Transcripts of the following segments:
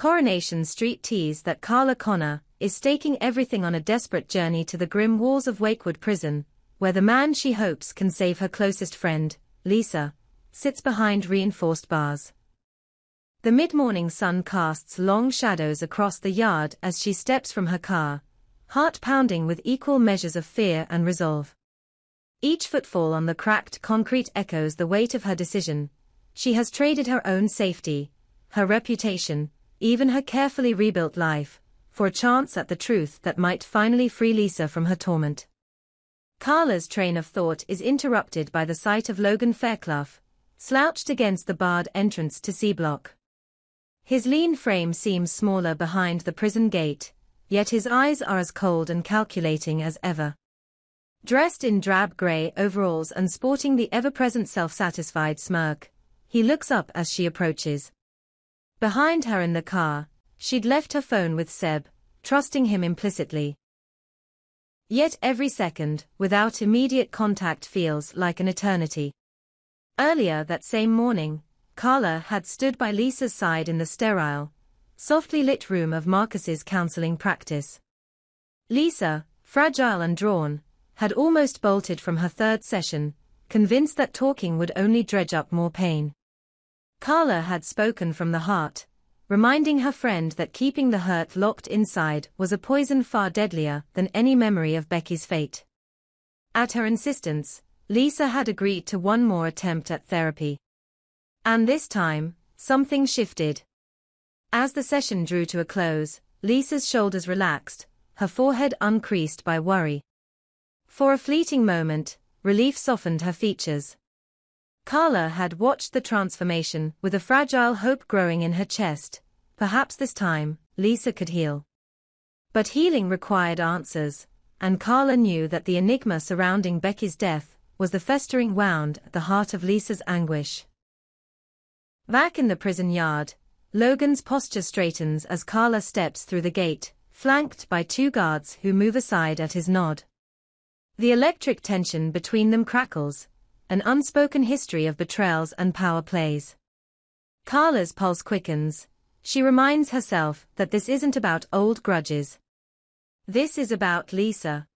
Coronation Street tease that Carla Connor is staking everything on a desperate journey to the grim walls of Wakewood Prison, where the man she hopes can save her closest friend, Lisa, sits behind reinforced bars. The mid-morning sun casts long shadows across the yard as she steps from her car, heart pounding with equal measures of fear and resolve. Each footfall on the cracked concrete echoes the weight of her decision. She has traded her own safety, her reputation, even her carefully rebuilt life, for a chance at the truth that might finally free Lisa from her torment. Carla's train of thought is interrupted by the sight of Logan Fairclough, slouched against the barred entrance to C Block. His lean frame seems smaller behind the prison gate, yet his eyes are as cold and calculating as ever. Dressed in drab grey overalls and sporting the ever-present self-satisfied smirk, he looks up as she approaches. Behind her in the car, she'd left her phone with Seb, trusting him implicitly. Yet every second, without immediate contact, feels like an eternity. Earlier that same morning, Carla had stood by Lisa's side in the sterile, softly lit room of Marcus's counseling practice. Lisa, fragile and drawn, had almost bolted from her third session, convinced that talking would only dredge up more pain. Carla had spoken from the heart, reminding her friend that keeping the hurt locked inside was a poison far deadlier than any memory of Becky's fate. At her insistence, Lisa had agreed to one more attempt at therapy. And this time, something shifted. As the session drew to a close, Lisa's shoulders relaxed, her forehead uncreased by worry. For a fleeting moment, relief softened her features. Carla had watched the transformation with a fragile hope growing in her chest. Perhaps this time, Lisa could heal. But healing required answers, and Carla knew that the enigma surrounding Becky's death was the festering wound at the heart of Lisa's anguish. Back in the prison yard, Logan's posture straightens as Carla steps through the gate, flanked by two guards who move aside at his nod. The electric tension between them crackles, an unspoken history of betrayals and power plays. Carla's pulse quickens. She reminds herself that this isn't about old grudges. This is about Lisa.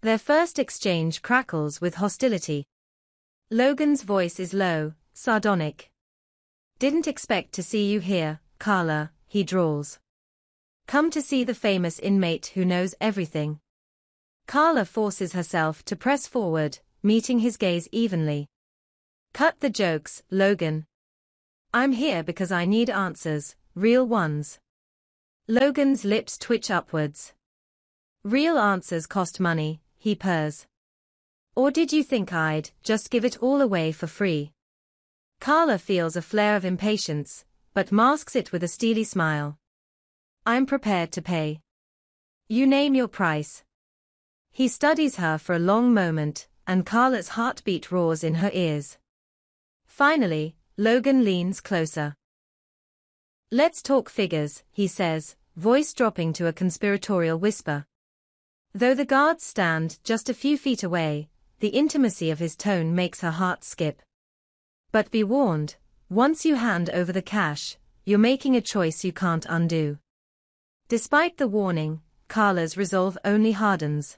Their first exchange crackles with hostility. Logan's voice is low, sardonic. "Didn't expect to see you here, Carla," he drawls. "Come to see the famous inmate who knows everything." Carla forces herself to press forward, meeting his gaze evenly. "Cut the jokes, Logan. I'm here because I need answers, real ones." Logan's lips twitch upwards. "Real answers cost money," he purrs. "Or did you think I'd just give it all away for free?" Carla feels a flare of impatience, but masks it with a steely smile. "I'm prepared to pay. You name your price." He studies her for a long moment, and Carla's heartbeat roars in her ears. Finally, Logan leans closer. "Let's talk figures," he says, voice dropping to a conspiratorial whisper. Though the guards stand just a few feet away, the intimacy of his tone makes her heart skip. "But be warned, once you hand over the cash, you're making a choice you can't undo." Despite the warning, Carla's resolve only hardens.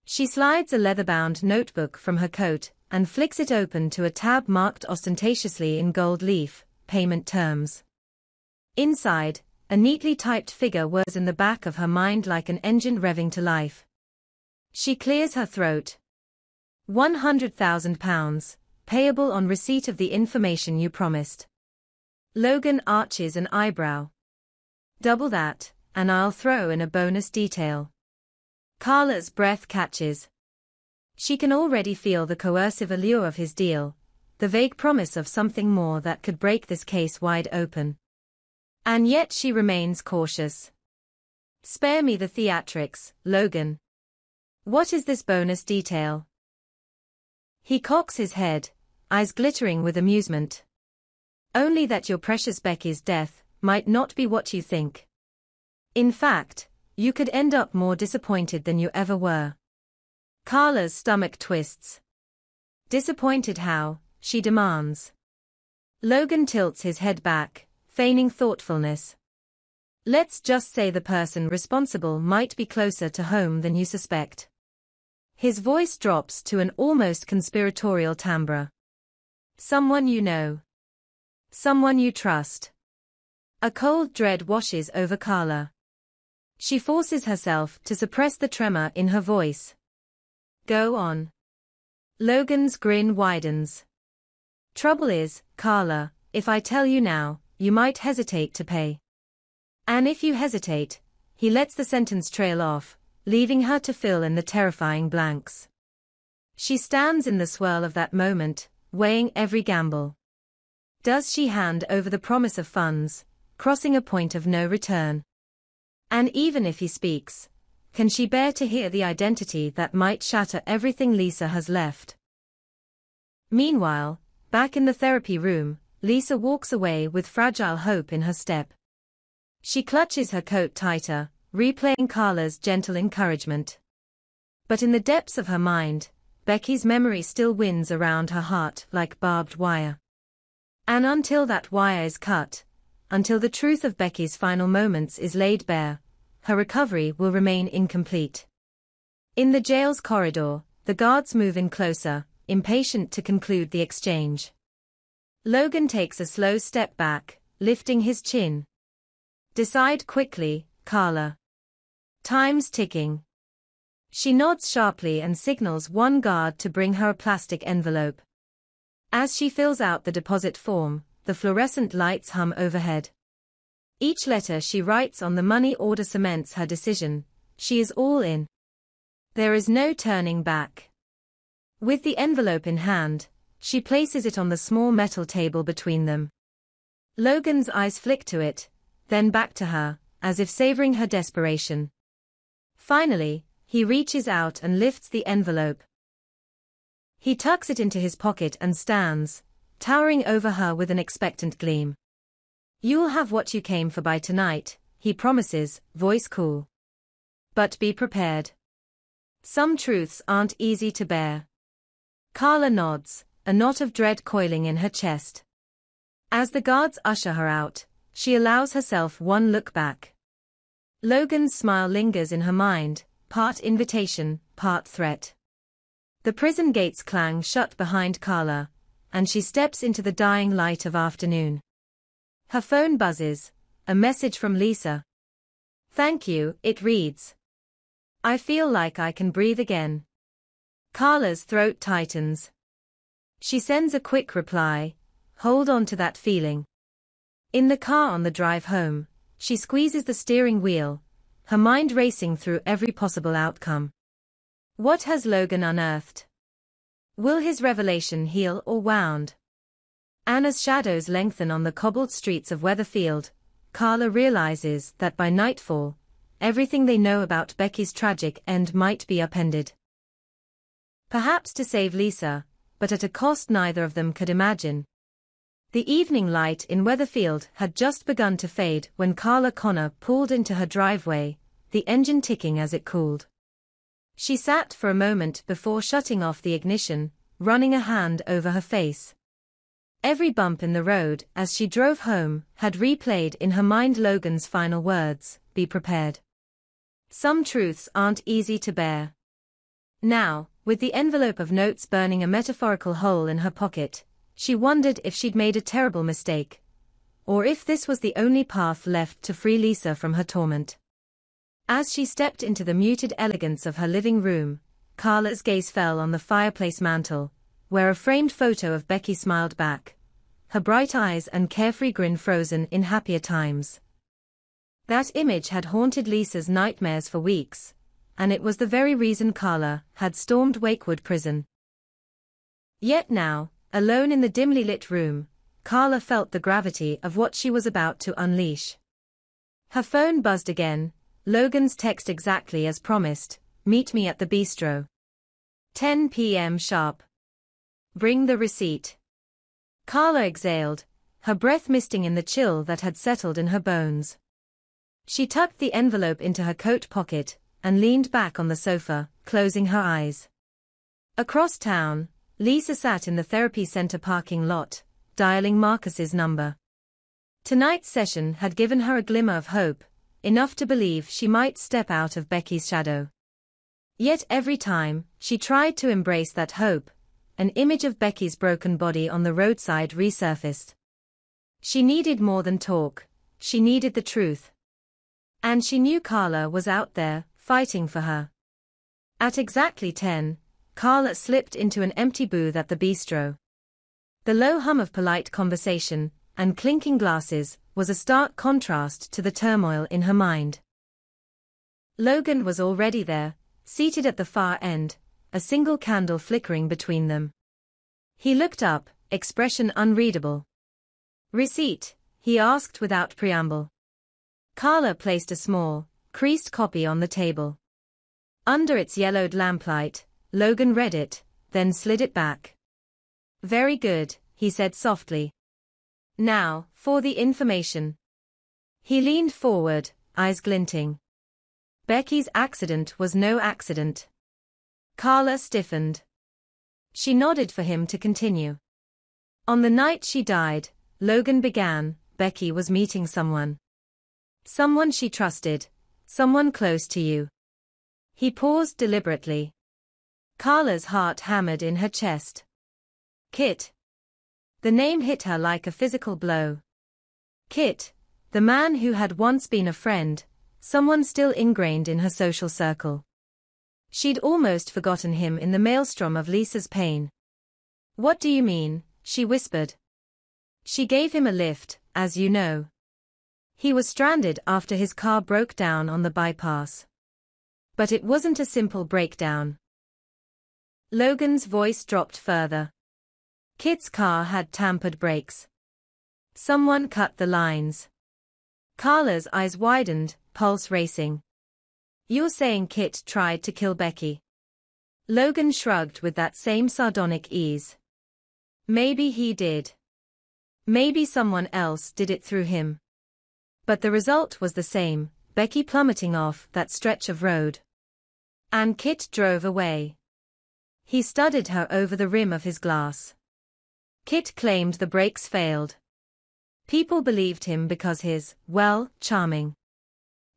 She slides a leather-bound notebook from her coat and flicks it open to a tab marked ostentatiously in gold leaf, "Payment Terms." Inside, a neatly typed figure whirs in the back of her mind like an engine revving to life. She clears her throat. £100,000, payable on receipt of the information you promised. Logan arches an eyebrow. "Double that, and I'll throw in a bonus detail." Carla's breath catches. She can already feel the coercive allure of his deal, the vague promise of something more that could break this case wide open. And yet she remains cautious. "Spare me the theatrics, Logan. What is this bonus detail?" He cocks his head, eyes glittering with amusement. "Only that your precious Becky's death might not be what you think. In fact, you could end up more disappointed than you ever were." Carla's stomach twists. "Disappointed how?" she demands. Logan tilts his head back, feigning thoughtfulness. Let's just say the person responsible might be closer to home than you suspect. His voice drops to an almost conspiratorial timbre. Someone you know. Someone you trust. A cold dread washes over Carla. She forces herself to suppress the tremor in her voice. Go on. Logan's grin widens. Trouble is, Carla, if I tell you now, you might hesitate to pay. And if you hesitate, he lets the sentence trail off, leaving her to fill in the terrifying blanks. She stands in the swirl of that moment, weighing every gamble. Does she hand over the promise of funds, crossing a point of no return? And even if he speaks, can she bear to hear the identity that might shatter everything Lisa has left? Meanwhile, back in the therapy room, Lisa walks away with fragile hope in her step. She clutches her coat tighter, replaying Carla's gentle encouragement. But in the depths of her mind, Becky's memory still winds around her heart like barbed wire. And until that wire is cut, until the truth of Becky's final moments is laid bare, her recovery will remain incomplete. In the jail's corridor, the guards move in closer, impatient to conclude the exchange. Logan takes a slow step back, lifting his chin. Decide quickly, Carla. Time's ticking. She nods sharply and signals one guard to bring her a plastic envelope. As she fills out the deposit form, the fluorescent lights hum overhead. Each letter she writes on the money order cements her decision. She is all in. There is no turning back. With the envelope in hand, she places it on the small metal table between them. Logan's eyes flick to it, then back to her, as if savoring her desperation. Finally, he reaches out and lifts the envelope. He tucks it into his pocket and stands, towering over her with an expectant gleam. You'll have what you came for by tonight, he promises, voice cool. But be prepared. Some truths aren't easy to bear. Carla nods, a knot of dread coiling in her chest. As the guards usher her out, she allows herself one look back. Logan's smile lingers in her mind, part invitation, part threat. The prison gates clang shut behind Carla, and she steps into the dying light of afternoon. Her phone buzzes, a message from Lisa. Thank you, it reads. I feel like I can breathe again. Carla's throat tightens. She sends a quick reply, hold on to that feeling. In the car on the drive home, she squeezes the steering wheel, her mind racing through every possible outcome. What has Logan unearthed? Will his revelation heal or wound? And as shadows lengthen on the cobbled streets of Weatherfield, Carla realizes that by nightfall, everything they know about Becky's tragic end might be upended. Perhaps to save Lisa, but at a cost neither of them could imagine. The evening light in Weatherfield had just begun to fade when Carla Connor pulled into her driveway, the engine ticking as it cooled. She sat for a moment before shutting off the ignition, running a hand over her face. Every bump in the road as she drove home had replayed in her mind Logan's final words, be prepared. Some truths aren't easy to bear. Now, with the envelope of notes burning a metaphorical hole in her pocket, she wondered if she'd made a terrible mistake, or if this was the only path left to free Lisa from her torment. As she stepped into the muted elegance of her living room, Carla's gaze fell on the fireplace mantel, where a framed photo of Becky smiled back, her bright eyes and carefree grin frozen in happier times. That image had haunted Lisa's nightmares for weeks, and it was the very reason Carla had stormed Wakewood Prison. Yet now, alone in the dimly lit room, Carla felt the gravity of what she was about to unleash. Her phone buzzed again, Logan's text exactly as promised, meet me at the bistro. 10 p.m. sharp. Bring the receipt. Carla exhaled, her breath misting in the chill that had settled in her bones. She tucked the envelope into her coat pocket and leaned back on the sofa, closing her eyes. Across town, Lisa sat in the therapy center parking lot, dialing Marcus's number. Tonight's session had given her a glimmer of hope, enough to believe she might step out of Becky's shadow. Yet every time she tried to embrace that hope, an image of Becky's broken body on the roadside resurfaced. She needed more than talk, she needed the truth. And she knew Carla was out there, fighting for her. At exactly 10, Carla slipped into an empty booth at the bistro. The low hum of polite conversation and clinking glasses was a stark contrast to the turmoil in her mind. Logan was already there, seated at the far end, a single candle flickering between them. He looked up, expression unreadable. "Receipt?" he asked without preamble. Carla placed a small, creased copy on the table. Under its yellowed lamplight, Logan read it, then slid it back. "Very good," he said softly. "Now, for the information." He leaned forward, eyes glinting. Becky's accident was no accident. Carla stiffened. She nodded for him to continue. "On the night she died," Logan began, "Becky was meeting someone. Someone she trusted, someone close to you." He paused deliberately. Carla's heart hammered in her chest. Kit. The name hit her like a physical blow. Kit, the man who had once been a friend, someone still ingrained in her social circle. She'd almost forgotten him in the maelstrom of Lisa's pain. "What do you mean?" she whispered. "She gave him a lift, as you know. He was stranded after his car broke down on the bypass. But it wasn't a simple breakdown." Logan's voice dropped further. Kit's car had tampered brakes. Someone cut the lines. Carla's eyes widened, pulse racing. "You're saying Kit tried to kill Becky?" Logan shrugged with that same sardonic ease. "Maybe he did. Maybe someone else did it through him. But the result was the same, Becky plummeting off that stretch of road. And Kit drove away. He studied her over the rim of his glass. Kit claimed the brakes failed. People believed him because charming.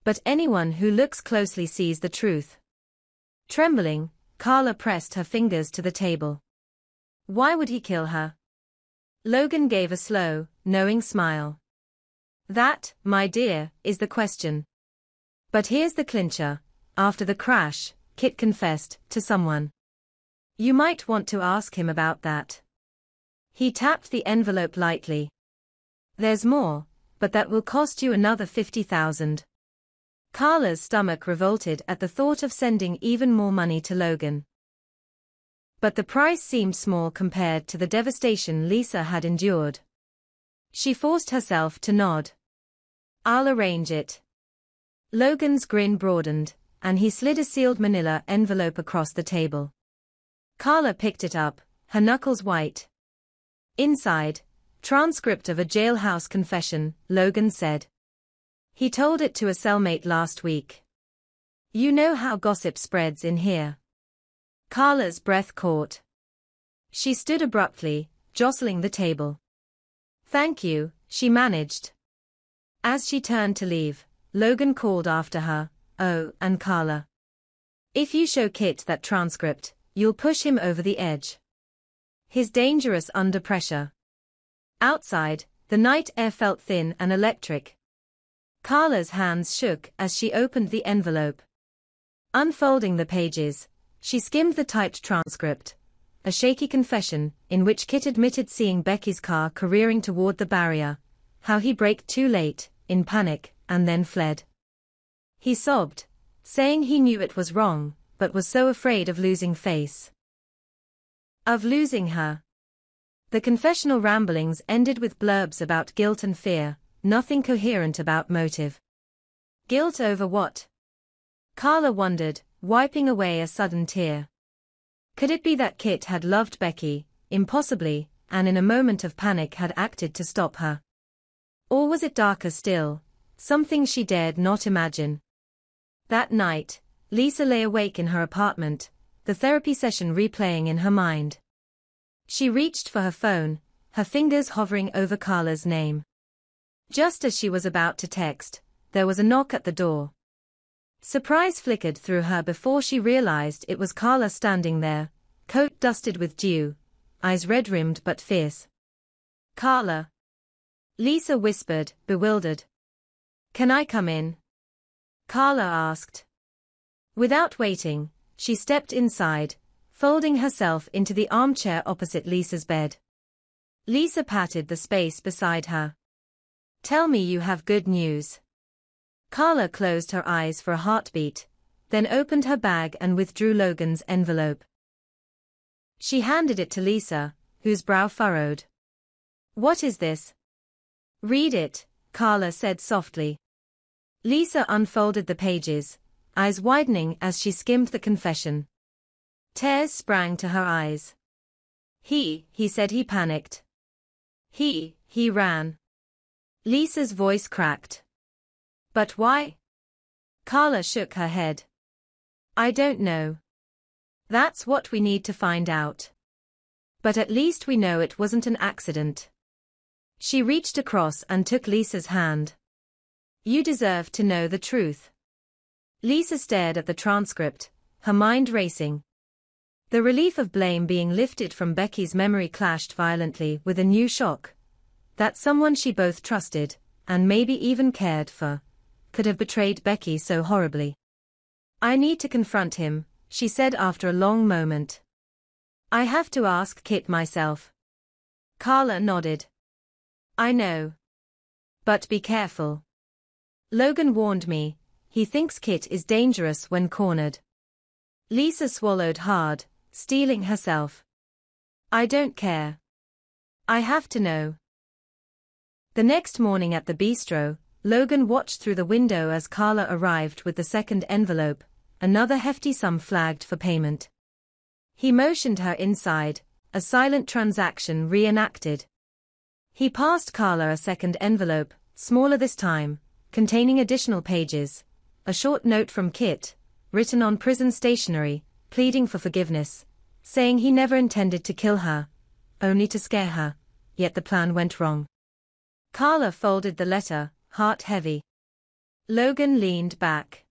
But anyone who looks closely sees the truth." Trembling, Carla pressed her fingers to the table. "Why would he kill her?" Logan gave a slow, knowing smile. "That, my dear, is the question. But here's the clincher. After the crash, Kit confessed to someone. You might want to ask him about that." He tapped the envelope lightly. "There's more, but that will cost you another 50,000. Carla's stomach revolted at the thought of sending even more money to Logan. But the price seemed small compared to the devastation Lisa had endured. She forced herself to nod. "I'll arrange it." Logan's grin broadened, and he slid a sealed manila envelope across the table. Carla picked it up, her knuckles white. Inside, transcript of a jailhouse confession, Logan said. He told it to a cellmate last week. "You know how gossip spreads in here." Carla's breath caught. She stood abruptly, jostling the table. "Thank you," she managed. As she turned to leave, Logan called after her, "Oh, and Carla. If you show Kit that transcript, you'll push him over the edge. He's dangerous under pressure." Outside, the night air felt thin and electric. Carla's hands shook as she opened the envelope. Unfolding the pages, she skimmed the typed transcript, a shaky confession in which Kit admitted seeing Becky's car careering toward the barrier, how he braked too late, in panic, and then fled. He sobbed, saying he knew it was wrong, but was so afraid of losing face. Of losing her. The confessional ramblings ended with blurbs about guilt and fear, nothing coherent about motive. Guilt over what? Carla wondered, wiping away a sudden tear. Could it be that Kit had loved Becky, impossibly, and in a moment of panic had acted to stop her? Or was it darker still, something she dared not imagine? That night, Lisa lay awake in her apartment, the therapy session replaying in her mind. She reached for her phone, her fingers hovering over Carla's name. Just as she was about to text, there was a knock at the door. Surprise flickered through her before she realized it was Carla standing there, coat dusted with dew, eyes red-rimmed but fierce. "Carla?" Lisa whispered, bewildered. "Can I come in?" Carla asked. Without waiting, she stepped inside, folding herself into the armchair opposite Lisa's bed. Lisa patted the space beside her. "Tell me you have good news." Carla closed her eyes for a heartbeat, then opened her bag and withdrew Logan's envelope. She handed it to Lisa, whose brow furrowed. "What is this?" "Read it," Carla said softly. Lisa unfolded the pages, eyes widening as she skimmed the confession. Tears sprang to her eyes. He said he panicked. He ran. Lisa's voice cracked. "But why?" Carla shook her head. "I don't know. That's what we need to find out. But at least we know it wasn't an accident." She reached across and took Lisa's hand. "You deserve to know the truth." Lisa stared at the transcript, her mind racing. The relief of blame being lifted from Becky's memory clashed violently with a new shock. That someone she both trusted, and maybe even cared for, could have betrayed Becky so horribly. "I need to confront him," she said after a long moment. "I have to ask Kit myself." Carla nodded. "I know. But be careful. Logan warned me, he thinks Kit is dangerous when cornered." Lisa swallowed hard, steeling herself. "I don't care. I have to know." The next morning at the bistro, Logan watched through the window as Carla arrived with the second envelope, another hefty sum flagged for payment. He motioned her inside, a silent transaction reenacted. He passed Carla a second envelope, smaller this time, containing additional pages, a short note from Kit, written on prison stationery, pleading for forgiveness, saying he never intended to kill her, only to scare her, yet the plan went wrong. Carla folded the letter, heart heavy. Logan leaned back.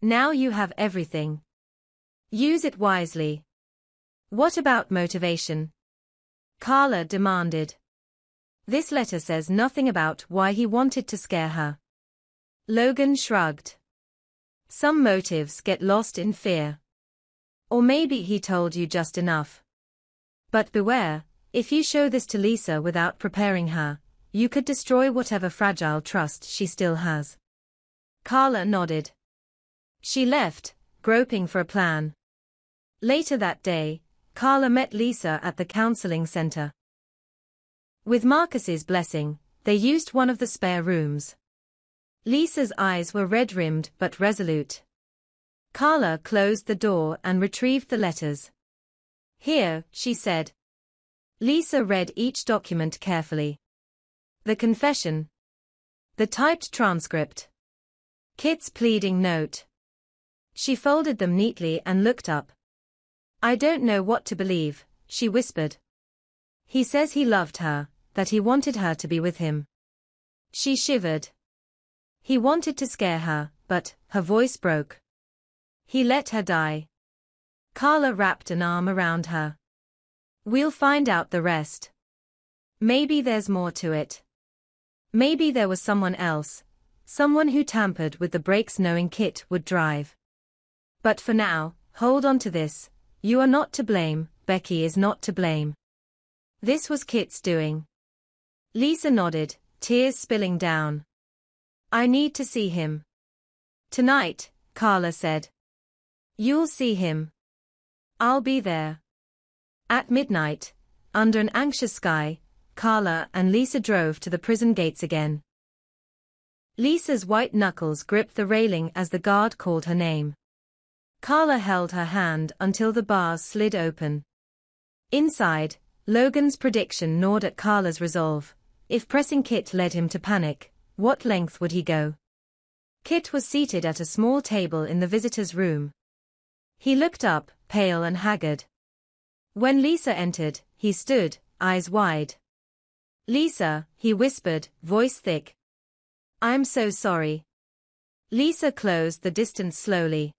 "Now you have everything. Use it wisely." "What about motivation?" Carla demanded. "This letter says nothing about why he wanted to scare her." Logan shrugged. "Some motives get lost in fear. Or maybe he told you just enough. But beware, if you show this to Lisa without preparing her, you could destroy whatever fragile trust she still has." Carla nodded. She left, groping for a plan. Later that day, Carla met Lisa at the counseling center. With Marcus's blessing, they used one of the spare rooms. Lisa's eyes were red-rimmed but resolute. Carla closed the door and retrieved the letters. "Here," she said. Lisa read each document carefully. The confession. The typed transcript. Kit's pleading note. She folded them neatly and looked up. "I don't know what to believe," she whispered. "He says he loved her, that he wanted her to be with him." She shivered. "He wanted to scare her, but," her voice broke, "he let her die." Carla wrapped an arm around her. "We'll find out the rest. Maybe there's more to it. Maybe there was someone else, someone who tampered with the brakes knowing Kit would drive. But for now, hold on to this, you are not to blame, Becky is not to blame. This was Kit's doing." Lisa nodded, tears spilling down. "I need to see him." "Tonight," Carla said. "You'll see him. I'll be there." At midnight, under an anxious sky, Carla and Lisa drove to the prison gates again. Lisa's white knuckles gripped the railing as the guard called her name. Carla held her hand until the bars slid open. Inside, Logan's prediction gnawed at Carla's resolve. If pressing Kit led him to panic, what length would he go? Kit was seated at a small table in the visitor's room. He looked up, pale and haggard. When Lisa entered, he stood, eyes wide. "Lisa," he whispered, voice thick. "I'm so sorry." Lisa closed the distance slowly.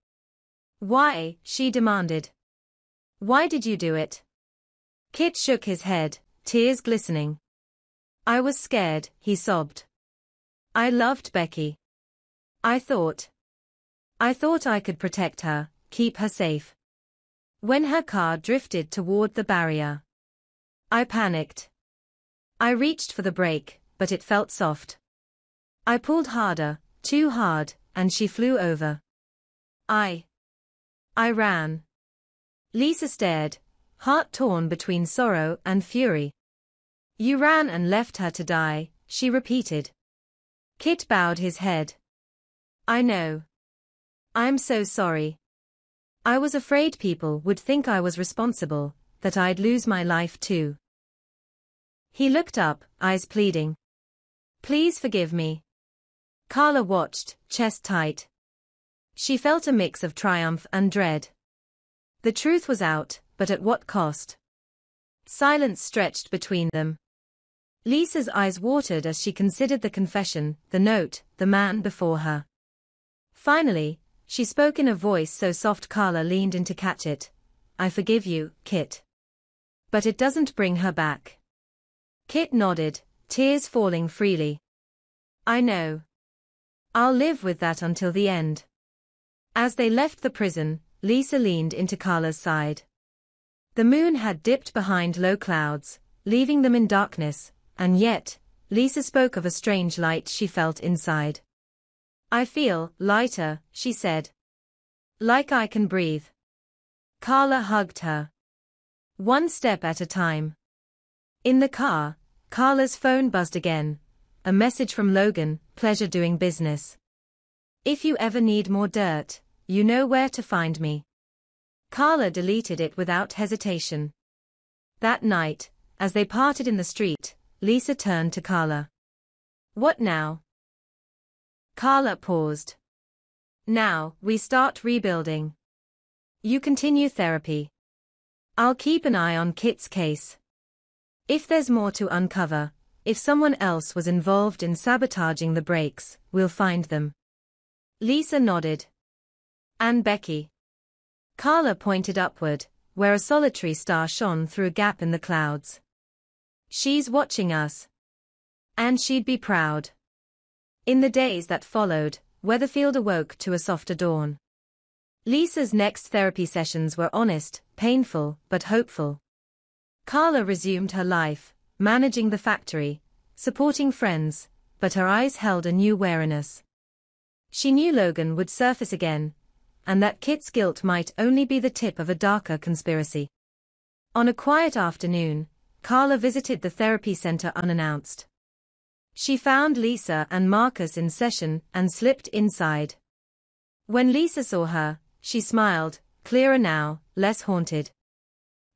Why? She demanded. Why did you do it? Kit shook his head, tears glistening. I was scared, he sobbed. I loved Becky. I thought I could protect her, keep her safe. When her car drifted toward the barrier, I panicked. I reached for the brake, but it felt soft. I pulled harder, too hard, and she flew over. I ran. Lisa stared, heart torn between sorrow and fury. You ran and left her to die, she repeated. Kit bowed his head. I know. I'm so sorry. I was afraid people would think I was responsible, that I'd lose my life too. He looked up, eyes pleading. Please forgive me. Carla watched, chest tight. She felt a mix of triumph and dread. The truth was out, but at what cost? Silence stretched between them. Lisa's eyes watered as she considered the confession, the note, the man before her. Finally, she spoke in a voice so soft Carla leaned in to catch it. I forgive you, Kit. But it doesn't bring her back. Kit nodded, tears falling freely. I know. I'll live with that until the end. As they left the prison, Lisa leaned into Carla's side. The moon had dipped behind low clouds, leaving them in darkness, and yet, Lisa spoke of a strange light she felt inside. I feel lighter, she said. Like I can breathe. Carla hugged her. One step at a time. In the car, Carla's phone buzzed again. A message from Logan, pleasure doing business. If you ever need more dirt, you know where to find me. Carla deleted it without hesitation. That night, as they parted in the street, Lisa turned to Carla. What now? Carla paused. Now, we start rebuilding. You continue therapy. I'll keep an eye on Kit's case. If there's more to uncover, if someone else was involved in sabotaging the brakes, we'll find them. Lisa nodded. And Becky? Carla pointed upward, where a solitary star shone through a gap in the clouds. She's watching us. And she'd be proud. In the days that followed, Weatherfield awoke to a softer dawn. Lisa's next therapy sessions were honest, painful, but hopeful. Carla resumed her life, managing the factory, supporting friends, but her eyes held a new wariness. She knew Logan would surface again, and that Kit's guilt might only be the tip of a darker conspiracy. On a quiet afternoon, Carla visited the therapy center unannounced. She found Lisa and Marcus in session and slipped inside. When Lisa saw her, she smiled, clearer now, less haunted.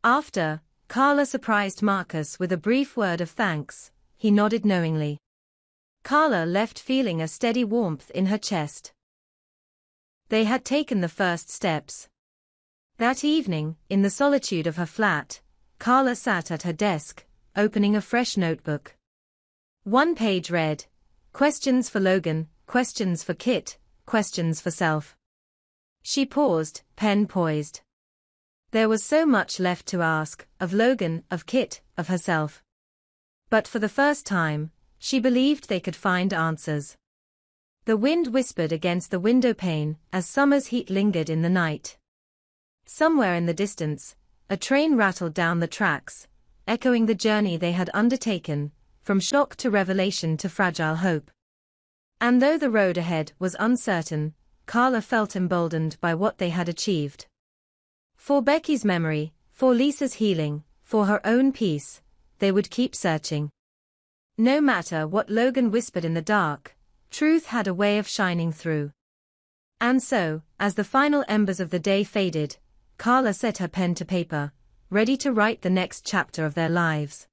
After, Carla surprised Marcus with a brief word of thanks. He nodded knowingly. Carla left feeling a steady warmth in her chest. They had taken the first steps. That evening, in the solitude of her flat, Carla sat at her desk, opening a fresh notebook. One page read, questions for Logan, questions for Kit, questions for self. She paused, pen poised. There was so much left to ask, of Logan, of Kit, of herself. But for the first time, she believed they could find answers. The wind whispered against the window pane as summer's heat lingered in the night. Somewhere in the distance, a train rattled down the tracks, echoing the journey they had undertaken, from shock to revelation to fragile hope. And though the road ahead was uncertain, Carla felt emboldened by what they had achieved. For Becky's memory, for Lisa's healing, for her own peace, they would keep searching. No matter what Logan whispered in the dark, truth had a way of shining through. And so, as the final embers of the day faded, Carla set her pen to paper, ready to write the next chapter of their lives.